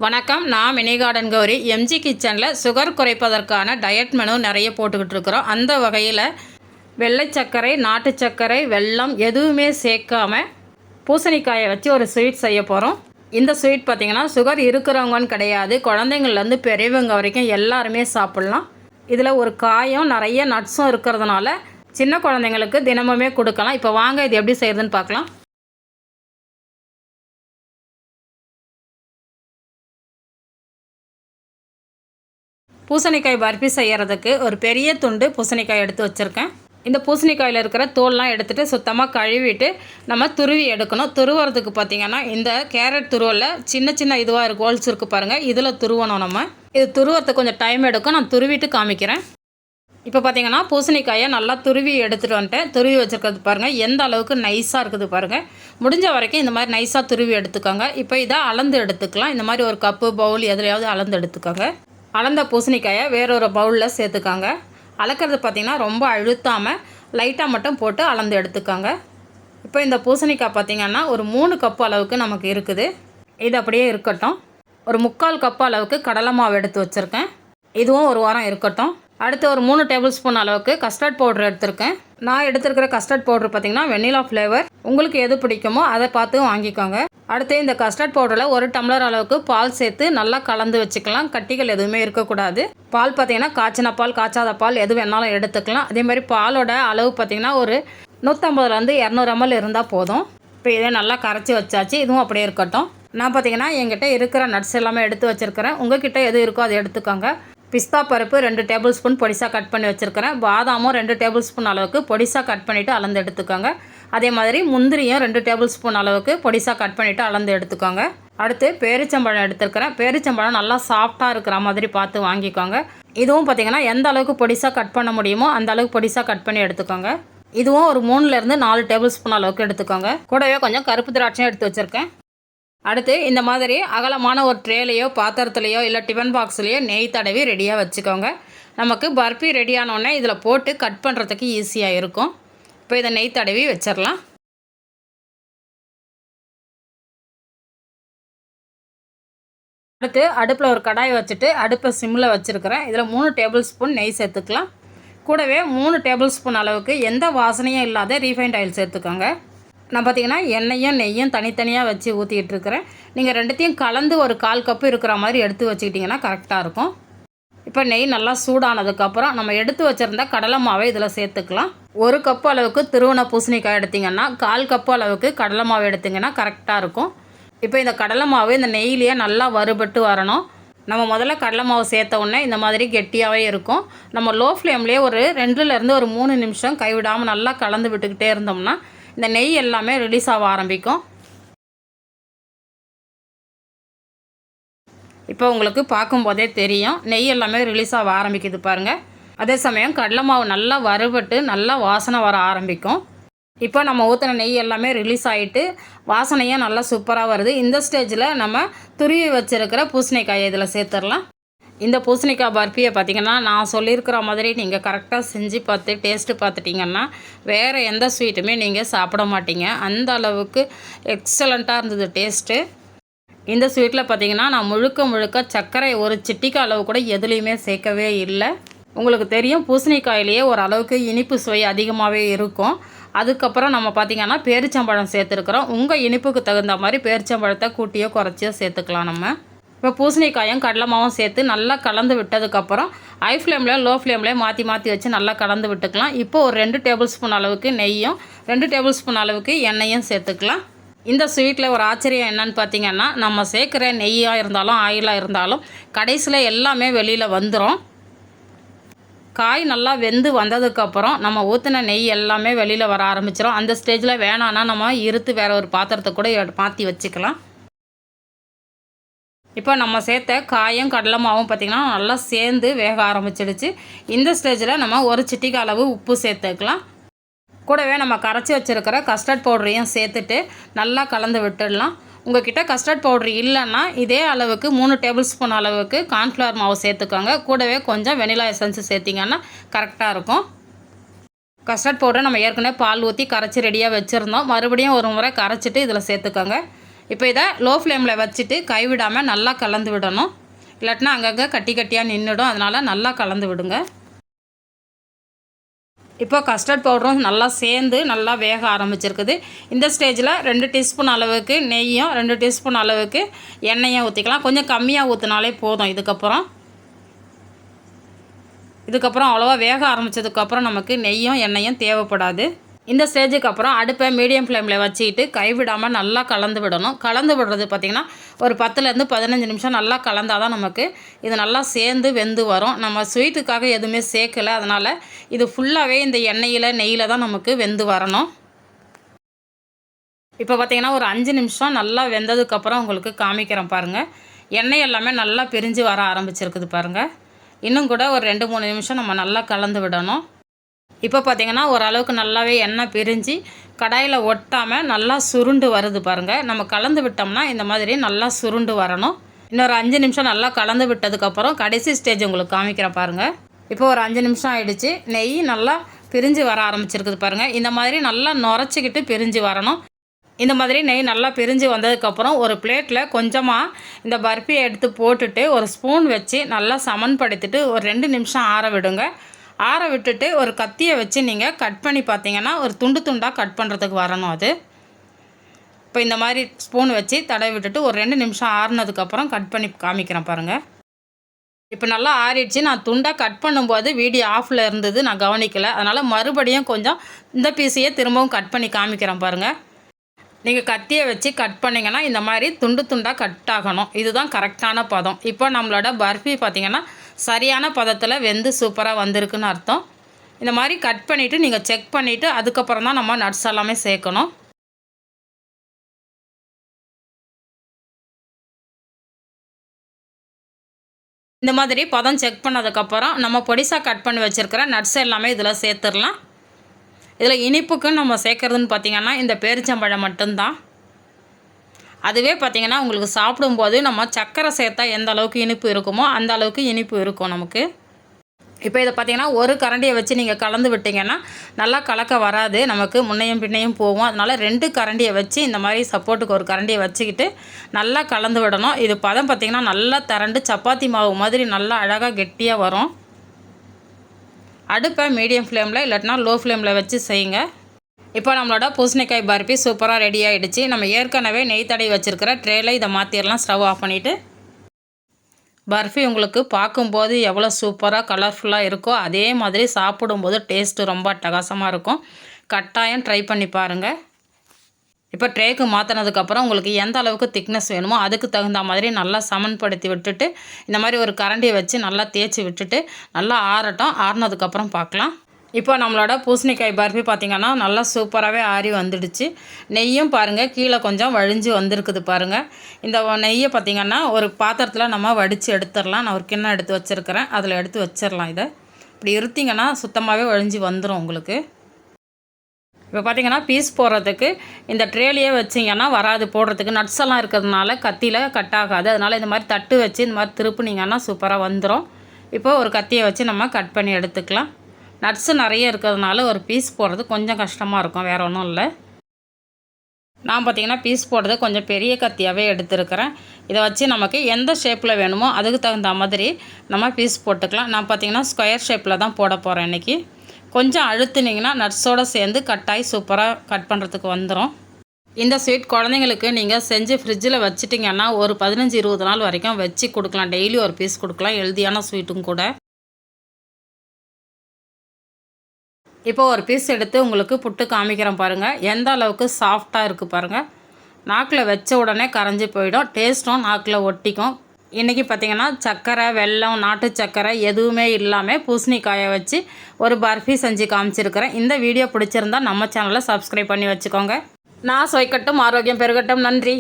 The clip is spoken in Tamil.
வணக்கம். நான் மினி கார்டன் கௌரி. எம்ஜி கிச்சனில் சுகர் குறைப்பதற்கான டயட் மெனு நிறைய போட்டுக்கிட்டு இருக்கிறோம். அந்த வகையில் வெள்ளை சர்க்கரை, நாட்டு சர்க்கரை, வெல்லம் எதுவுமே சேர்க்காம பூசணிக்காயை வச்சு ஒரு ஸ்வீட் செய்ய போகிறோம். இந்த ஸ்வீட் பார்த்திங்கன்னா சுகர் இருக்கிறவங்கன்னு கிடையாது, குழந்தைங்கள்லேருந்து பெரியவங்க வரைக்கும் எல்லாருமே சாப்பிட்லாம். இதில் ஒரு காயும் நிறைய நட்ஸும் இருக்கிறதுனால சின்ன குழந்தைங்களுக்கு தினமுமே கொடுக்கலாம். இப்போ வாங்க இது எப்படி செய்கிறதுன்னு பார்க்கலாம். பூசணிக்காய் பர்ஃபி செய்கிறதுக்கு ஒரு பெரிய துண்டு பூசணிக்காய் எடுத்து வச்சுருக்கேன். இந்த பூசணிக்காயில் இருக்கிற தோல்லாம் எடுத்துகிட்டு சுத்தமாக கழுவிட்டு நம்ம துருவி எடுக்கணும். துருவுறதுக்கு பார்த்திங்கன்னா இந்த கேரட் துருவலில் சின்ன சின்ன இதுவாக இருக்குது, ஹோல்ஸ் இருக்குது பாருங்கள், இதில் துருவணும். நம்ம இது துருவறதுக்கு கொஞ்சம் டைம் எடுக்கும். நான் துருவிட்டு காமிக்கிறேன். இப்போ பார்த்திங்கன்னா பூசணிக்காயை நல்லா துருவி எடுத்துகிட்டு வந்துட்டேன். துருவி வச்சுருக்கிறது பாருங்கள் எந்த அளவுக்கு நைஸாக இருக்குது பாருங்கள். முடிஞ்ச வரைக்கும் இந்த மாதிரி நைஸாக துருவி எடுத்துக்கோங்க. இப்போ இதை அளந்து எடுத்துக்கலாம். இந்த மாதிரி ஒரு கப்பு பவுல் எதுலையாவது அளந்து எடுத்துக்கோங்க. அளந்த பூசணிக்காயை வேறொரு பவுலில் சேர்த்துக்காங்க. அளக்கிறது பார்த்திங்கன்னா ரொம்ப அழுத்தாமல் லைட்டாக மட்டும் போட்டு அளந்து எடுத்துக்காங்க. இப்போ இந்த பூசணிக்காய் பார்த்திங்கன்னா ஒரு 3 கப்பு அளவுக்கு நமக்கு இருக்குது. இது அப்படியே இருக்கட்டும். ஒரு 3/4 கப்பு அளவுக்கு கடலை மாவு எடுத்து வச்சுருக்கேன். இதுவும் ஒரு வாரம் இருக்கட்டும். அடுத்து ஒரு 3 டேபிள் ஸ்பூன் அளவுக்கு கஸ்டர்ட் பவுட்ரு எடுத்திருக்கேன். நான் எடுத்துருக்கிற கஸ்டர்ட் பவுட்ரு பார்த்திங்கன்னா வெண்ணிலா ஃப்ளேவர். உங்களுக்கு எது பிடிக்குமோ அதை பார்த்து வாங்கிக்கோங்க. அடுத்து இந்த கஸ்டர்ட் பவுடரில் 1 டம்ளர் அளவுக்கு பால் சேர்த்து நல்லா கலந்து வச்சுக்கலாம். கட்டிகள் எதுவுமே இருக்கக்கூடாது. பால் பார்த்திங்கன்னா காய்ச்சின பால், காய்ச்சாத பால் எது வேணாலும் எடுத்துக்கலாம். அதேமாதிரி பாலோட அளவு பார்த்திங்கன்னா ஒரு 150லேருந்து 200 ml இருந்தால் போதும். இப்போ இதை நல்லா கரைச்சி வச்சாச்சு. இதுவும் அப்படியே இருக்கட்டும். நான் பார்த்திங்கன்னா என்கிட்ட இருக்கிற நட்ஸ் எல்லாமே எடுத்து வச்சுருக்கிறேன். உங்கள்கிட்ட எது இருக்கோ அதை எடுத்துக்கோங்க. பிஸ்தா பருப்பு 2 டேபிள் ஸ்பூன் பொடிசாக கட் பண்ணி வச்சுருக்கிறேன். பாதாமும் 2 டேபிள் ஸ்பூன் அளவுக்கு பொடிசாக கட் பண்ணிவிட்டு அளந்து எடுத்துக்கோங்க. அதே மாதிரி முந்திரியும் 2 டேபிள் ஸ்பூன் அளவுக்கு பொடிசாக கட் பண்ணிவிட்டு அளந்து எடுத்துக்கோங்க. அடுத்து பேரிச்சம்பழம் எடுத்துருக்கிறேன். பேரிச்சம்பழம் நல்லா சாஃப்டாக இருக்கிற மாதிரி பார்த்து வாங்கிக்கோங்க. இதுவும் பார்த்திங்கன்னா எந்த அளவுக்கு பொடிசாக கட் பண்ண முடியுமோ அந்த அளவுக்கு பொடிசாக கட் பண்ணி எடுத்துக்கோங்க. இதுவும் ஒரு 3லேருந்து 4 டேபிள் ஸ்பூன் அளவுக்கு எடுத்துக்கோங்க. கூடவே கொஞ்சம் கருப்பு திராட்சையும் எடுத்து வச்சுருக்கேன். அடுத்து இந்த மாதிரி அகலமான ஒரு ட்ரேலையோ பாத்திரத்துலையோ இல்லை டிஃபன் பாக்ஸ்லேயோ நெய் தடவி ரெடியாக வச்சுக்கோங்க. நமக்கு பர்ஃபி ரெடியானோடனே இதில் போட்டு கட் பண்ணுறதுக்கு ஈஸியாக இருக்கும். இப்போ இதை நெய் தடவி வச்சிடலாம். அடுத்து அடுப்பில் ஒரு கடாய் வச்சுட்டு அடுப்பை சிம்மில் வச்சுருக்கிறேன். இதில் 3 டேபிள் ஸ்பூன் நெய் சேர்த்துக்கலாம். கூடவே 3 டேபிள் ஸ்பூன் அளவுக்கு எந்த வாசனையும் இல்லாத ரீஃபைண்ட் ஆயில் சேர்த்துக்கோங்க. நான் பார்த்திங்கன்னா எண்ணெயும் நெய்யும் தனித்தனியாக வச்சு ஊற்றிக்கிட்டு இருக்கிறேன். நீங்கள் ரெண்டுத்தையும் கலந்து ஒரு 1/4 கப்பு இருக்கிற மாதிரி எடுத்து வச்சுக்கிட்டிங்கன்னா கரெக்டாக இருக்கும். இப்போ நெய் நல்லா சூடானதுக்கப்புறம் நம்ம எடுத்து வச்சுருந்த கடலை மாவை இதில் சேர்த்துக்கலாம். 1 கப்பு அளவுக்கு துருவன பூசணிக்காய் எடுத்திங்கன்னா 1/4 கப்பு அளவுக்கு கடலை மாவு எடுத்திங்கன்னா கரெக்டாக இருக்கும். இப்போ இந்த கடலை மாவு இந்த நெய்யிலேயே நல்லா வறுபட்டு வரணும். நம்ம முதல்ல கடலை மாவு சேர்த்த உடனே இந்த மாதிரி கெட்டியாகவே இருக்கும். நம்ம லோ ஃப்ளேம்லேயே ஒரு 2லேருந்து ஒரு 3 நிமிஷம் கைவிடாமல் நல்லா கலந்து விட்டுக்கிட்டே இருந்தோம்னா இந்த நெய் எல்லாமே ரிலீஸ் ஆக ஆரம்பிக்கும். இப்போ உங்களுக்கு பார்க்கும்போதே தெரியும் நெய் எல்லாமே ரிலீஸ் ஆக ஆரம்பிக்குது பாருங்கள். அதே சமயம் கடலை மாவு நல்லா வறுபட்டு நல்லா வாசனை வர ஆரம்பிக்கும். இப்போ நம்ம ஊற்றின நெய் எல்லாமே ரிலீஸ் ஆகிட்டு வாசனையாக நல்லா சூப்பராக வருது. இந்த ஸ்டேஜில் நம்ம துருவி வச்சுருக்கிற பூசணிக்காயை இதில் சேர்த்துடலாம். இந்த பூசணிக்காய் பர்ஃபியை பார்த்திங்கன்னா நான் சொல்லியிருக்கிற மாதிரி நீங்கள் கரெக்டாக செஞ்சு பார்த்து டேஸ்ட்டு பார்த்துட்டிங்கன்னா வேறு எந்த ஸ்வீட்டுமே நீங்கள் சாப்பிட மாட்டீங்க. அந்த அளவுக்கு எக்ஸலண்ட்டாக இருந்தது டேஸ்ட்டு. இந்த ஸ்வீட்டில் பார்த்திங்கன்னா நான் முழுக்க சர்க்கரை ஒரு சிட்டிக்கு அளவு கூட எதுலேயுமே சேர்க்கவே இல்லை. உங்களுக்கு தெரியும் பூசணிக்காயிலேயே ஒரு அளவுக்கு இனிப்பு சுவை அதிகமாகவே இருக்கும். அதுக்கப்புறம் நம்ம பார்த்திங்கன்னா பேரிச்சம்பழம் சேர்த்துருக்குறோம். உங்கள் இனிப்புக்கு தகுந்த மாதிரி பேரிச்சம்பழத்தை கூட்டியோ குறைச்சியோ சேர்த்துக்கலாம். நம்ம இப்போ பூசணிக்காயும் கடலை மாவும் சேர்த்து நல்லா கலந்து விட்டதுக்கப்புறம் ஹை ஃப்ளேமில் லோ ஃப்ளேமில் மாற்றி வச்சு நல்லா கலந்து விட்டுக்கலாம். இப்போ ஒரு 2 டேபிள் ஸ்பூன் அளவுக்கு நெய்யும் 2 டேபிள் ஸ்பூன் அளவுக்கு எண்ணெயும் சேர்த்துக்கலாம். இந்த ஸ்வீட்டில் ஒரு ஆச்சரியம் என்னன்னு பார்த்திங்கன்னா நம்ம சேர்க்குற நெய்யாக இருந்தாலும் ஆயிலாக இருந்தாலும் கடைசியில் எல்லாமே வெளியில் வந்துடும். காய் நல்லா வெந்து வந்ததுக்கப்புறம் நம்ம ஊற்றின நெய் எல்லாமே வெளியில் வர ஆரம்பிச்சிடும். அந்த ஸ்டேஜில் வேணான்னா நம்ம இருத்து வேறு ஒரு பாத்திரத்தை கூட மாற்றி வச்சுக்கலாம். இப்போ நம்ம சேர்த்த காயும் கடலை மாவும் பார்த்திங்கன்னா நல்லா சேர்ந்து வேக ஆரம்பிச்சிடுச்சு. இந்த ஸ்டேஜில் நம்ம ஒரு சிட்டிகை அளவு உப்பு சேர்த்துக்கலாம். கூடவே நம்ம கரைச்சி வச்சுருக்கிற கஸ்டர்ட் பவுடரையும் சேர்த்துட்டு நல்லா கலந்து விட்டுடலாம். உங்கள்கிட்ட கஸ்டர்ட் பவுட்ரு இல்லைன்னா இதே அளவுக்கு 3 டேபிள் ஸ்பூன் அளவுக்கு கார்ன்ஃப்ளவர் மாவு சேர்த்துக்கோங்க. கூடவே கொஞ்சம் வெனிலா எசன்ஸ் சேர்த்திங்கன்னா கரெக்டாக இருக்கும். கஸ்டர்ட் பவுடரை நம்ம ஏற்கனவே பால் ஊற்றி கரைச்சி ரெடியாக வச்சுருந்தோம். மறுபடியும் ஒரு முறை கரைச்சிட்டு இதில் சேர்த்துக்கோங்க. இப்போ இதை லோ ஃப்ளேமில் வச்சுட்டு கைவிடாமல் நல்லா கலந்து விடணும். இல்லாட்டினா அங்கங்கே கட்டி கட்டியாக நின்றுடும். அதனால் நல்லா கலந்து விடுங்க. இப்போ கஸ்டர்ட் பவுடரும் நல்லா சேர்ந்து நல்லா வேக ஆரம்பிச்சிருக்குது. இந்த ஸ்டேஜில் 2 டீஸ்பூன் அளவுக்கு நெய்யும் 2 டீஸ்பூன் அளவுக்கு எண்ணெயும் ஊற்றிக்கலாம். கொஞ்சம் கம்மியாக ஊற்றினாலே போதும். இதுக்கப்புறம் அவ்வளோவா வேக ஆரம்பித்ததுக்கப்புறம் நமக்கு நெய்யும் எண்ணெயும் தேவைப்படாது. இந்த ஸ்டேஜுக்கு அப்புறம் அடுப்பை மீடியம் ஃப்ளேமில் வச்சுக்கிட்டு கைவிடாமல் நல்லா கலந்து விடணும். கலந்து விடுறது பார்த்திங்கன்னா ஒரு 10லேருந்து 15 நிமிஷம் நல்லா கலந்தால் தான் நமக்கு இது நல்லா சேர்ந்து வெந்து வரும். நம்ம ஸ்வீட்டுக்காக எதுவுமே சேர்க்கலை. அதனால் இது ஃபுல்லாகவே இந்த எண்ணெயில் நெய்யில் தான் நமக்கு வெந்து வரணும். இப்போ பார்த்திங்கன்னா ஒரு 5 நிமிஷம் நல்லா வெந்ததுக்கப்புறம் உங்களுக்கு காமிக்கிறேன் பாருங்கள். எண்ணெய் எல்லாமே நல்லா பிரிஞ்சு வர ஆரம்பிச்சிருக்குது பாருங்கள். இன்னும் கூட ஒரு 2-3 நிமிஷம் நம்ம நல்லா கலந்து விடணும். இப்போ பார்த்திங்கன்னா ஓரளவுக்கு நல்லாவே எண்ணெய் பிரிஞ்சு கடாயில் ஒட்டாமல் நல்லா சுருண்டு வருது பாருங்கள். நம்ம கலந்து விட்டோம்னா இந்த மாதிரி நல்லா சுருண்டு வரணும். இன்னொரு 5 நிமிஷம் நல்லா கலந்து விட்டதுக்கப்புறம் கடைசி ஸ்டேஜ் உங்களுக்கு காமிக்கிறேன் பாருங்கள். இப்போ ஒரு 5 நிமிஷம் ஆகிடுச்சு. நெய் நல்லா பிரிஞ்சு வர ஆரம்பிச்சிருக்குது பாருங்கள். இந்த மாதிரி நல்லா நுரைச்சிக்கிட்டு பிரிஞ்சு வரணும். இந்த மாதிரி நெய் நல்லா பிரிஞ்சு வந்ததுக்கப்புறம் ஒரு பிளேட்டில் கொஞ்சமாக இந்த பர்ஃபியை எடுத்து போட்டுட்டு ஒரு ஸ்பூன் வச்சு நல்லா சமன்படுத்திட்டு ஒரு 2 நிமிஷம் ஆற விடுங்க. ஆற விட்டுட்டு ஒரு கத்தியை வச்சு நீங்கள் கட் பண்ணி பார்த்தீங்கன்னா ஒரு துண்டு துண்டாக கட் பண்ணுறதுக்கு வரணும் அது. இப்போ இந்த மாதிரி ஸ்பூன் வச்சு தடவி விட்டுட்டு ஒரு 2 நிமிஷம் ஆறுனதுக்கப்புறம் கட் பண்ணி காமிக்கிறேன் பாருங்கள். இப்போ நல்லா ஆறிடுச்சு. நான் துண்டாக கட் பண்ணும்போது வீடியோ ஆஃபில் இருந்தது, நான் கவனிக்கலை. அதனால் மறுபடியும் கொஞ்சம் இந்த பீஸையே திரும்பவும் கட் பண்ணி காமிக்கிறேன் பாருங்கள். நீங்கள் கத்தியை வச்சு கட் பண்ணிங்கன்னா இந்த மாதிரி துண்டு துண்டாக கட் ஆகணும். இதுதான் கரெக்டான பதம். இப்போ நம்மளோட பர்ஃபி பார்த்திங்கன்னா சரியான பதத்தில் வெந்து சூப்பராக வந்திருக்குன்னு அர்த்தம். இந்த மாதிரி கட் பண்ணிவிட்டு நீங்கள் செக் பண்ணிவிட்டு அதுக்கப்புறம் தான் நம்ம நட்ஸ் எல்லாமே சேர்க்கணும். இந்த மாதிரி பதம் செக் பண்ணதுக்கப்புறம் நம்ம பொடிசாக கட் பண்ணி வச்சுருக்கிற நட்ஸ் எல்லாமே இதில் சேர்த்துடலாம். இதில் இனிப்புக்குன்னு நம்ம சேர்க்குறதுன்னு பார்த்திங்கன்னா இந்த பேரிச்சம்பழம் மட்டும்தான். அதுவே பார்த்திங்கன்னா உங்களுக்கு சாப்பிடும்போது நம்ம சர்க்கரை சேர்த்தா எந்த அளவுக்கு இனிப்பு இருக்குமோ அந்த அளவுக்கு இனிப்பு இருக்கும் நமக்கு. இப்போ இதை பார்த்திங்கன்னா ஒரு கரண்டியை வச்சு நீங்கள் கலந்து விட்டிங்கன்னா நல்லா கலக்க வராது, நமக்கு முன்னையும் பின்னையும் போகும். அதனால் 2 கரண்டியை வச்சு இந்த மாதிரி சப்போர்ட்டுக்கு ஒரு கரண்டியை வச்சுக்கிட்டு நல்லா கலந்து விடணும். இது பதம் பார்த்திங்கன்னா நல்லா திரண்டு சப்பாத்தி மாவு மாதிரி நல்லா அழகாக கெட்டியாக வரும். அடுப்பை மீடியம் ஃப்ளேமில் இல்லாட்டினா லோ ஃப்ளேமில் வச்சு செய்யுங்க. இப்போ நம்மளோட பூசணிக்காய் பர்ஃபி சூப்பராக ரெடி ஆகிடுச்சு. நம்ம ஏற்கனவே நெய் தடவி வச்சுருக்கிற ட்ரேயில் இதை மாற்றிடலாம். ஸ்டவ் ஆஃப் பண்ணிவிட்டு பர்ஃபி உங்களுக்கு பார்க்கும்போது எவ்வளோ சூப்பராக கலர்ஃபுல்லாக இருக்கோ அதே மாதிரி சாப்பிடும்போது டேஸ்ட்டு ரொம்ப அட்டகாசமாக இருக்கும். கட்டாயம் ட்ரை பண்ணி பாருங்கள். இப்போ ட்ரேக்கு மாற்றினதுக்கப்புறம் உங்களுக்கு எந்த அளவுக்கு திக்னஸ் வேணுமோ அதுக்கு தகுந்த மாதிரி நல்லா சமன்படுத்தி விட்டுட்டு இந்த மாதிரி ஒரு கரண்டியை வச்சு நல்லா தேய்ச்சி விட்டுட்டு நல்லா ஆறட்டும். ஆறினதுக்கப்புறம் பார்க்கலாம். இப்போ நம்மளோட பூசணிக்காய் பர்ஃபி பார்த்திங்கன்னா நல்லா சூப்பராகவே ஆறி வந்துடுச்சு. நெய்யும் பாருங்கள் கீழே கொஞ்சம் வழிஞ்சு வந்திருக்குது பாருங்கள். இந்த நெய்யை பார்த்திங்கன்னா ஒரு பாத்திரத்தில் நம்ம வடித்து எடுத்துடலாம். நான் ஒரு கிண்ணம் எடுத்து வச்சுருக்கிறேன், அதில் எடுத்து வச்சிடலாம். இதை இப்படி இருத்திங்கன்னா சுத்தமாகவே வழிஞ்சு வந்துடும் உங்களுக்கு. இப்போ பார்த்திங்கன்னா பீஸ் போடுறதுக்கு இந்த ட்ரேலியே வச்சிங்கன்னா வராது, போடுறதுக்கு நட்ஸ் எல்லாம் இருக்கிறதுனால கத்தியில் கட் ஆகாது. அதனால் இந்த மாதிரி தட்டு வச்சு இந்த மாதிரி திருப்புனிங்கன்னா சூப்பராக வந்துடும். இப்போ ஒரு கத்தியை வச்சு நம்ம கட் பண்ணி எடுத்துக்கலாம். நட்ஸு நிறைய இருக்கிறதுனால ஒரு பீஸ் போடுறது கொஞ்சம் கஷ்டமாக இருக்கும், வேறு ஒன்றும் இல்லை. நான் பார்த்திங்கன்னா பீஸ் போடுறது கொஞ்சம் பெரிய கத்தியாகவே எடுத்துருக்கிறேன். இதை வச்சு நமக்கு எந்த ஷேப்பில் வேணுமோ அதுக்கு தகுந்த மாதிரி நம்ம பீஸ் போட்டுக்கலாம். நான் பார்த்திங்கன்னா ஸ்கொயர் ஷேப்பில் தான் போட போகிறேன் இன்றைக்கி. கொஞ்சம் அழுத்துனிங்கன்னா நட்ஸோடு சேர்ந்து கட்டாயி சூப்பராக கட் பண்ணுறதுக்கு வந்துடும். இந்த ஸ்வீட் குழந்தைங்களுக்கு நீங்கள் செஞ்சு ஃப்ரிட்ஜில் வச்சுட்டிங்கன்னா ஒரு 15-20 நாள் வரைக்கும் வச்சு கொடுக்கலாம். டெய்லி ஒரு பீஸ் கொடுக்கலாம். ஹெல்தியான ஸ்வீட்டும் கூட. இப்போ ஒரு பீஸ் எடுத்து உங்களுக்கு புட்டு காமிக்கிறேன் பாருங்கள். எந்த அளவுக்கு சாஃப்டாக இருக்குது பாருங்கள். நாக்கில் வச்ச உடனே கரைஞ்சி போயிடும். டேஸ்ட்டும் நாக்கில் ஒட்டிக்கும். இன்றைக்கி பார்த்திங்கன்னா சர்க்கரை, வெல்லம், நாட்டு சர்க்கரை எதுவுமே இல்லாமல் பூசணிக்காயை வச்சு ஒரு பர்ஃபி செஞ்சு காமிச்சிருக்கிறேன். இந்த வீடியோ பிடிச்சிருந்தால் நம்ம சேனலை சப்ஸ்கிரைப் பண்ணி வச்சுக்கோங்க. நான் சுவைக்கட்டும், ஆரோக்கியம் பெருகட்டும். நன்றி.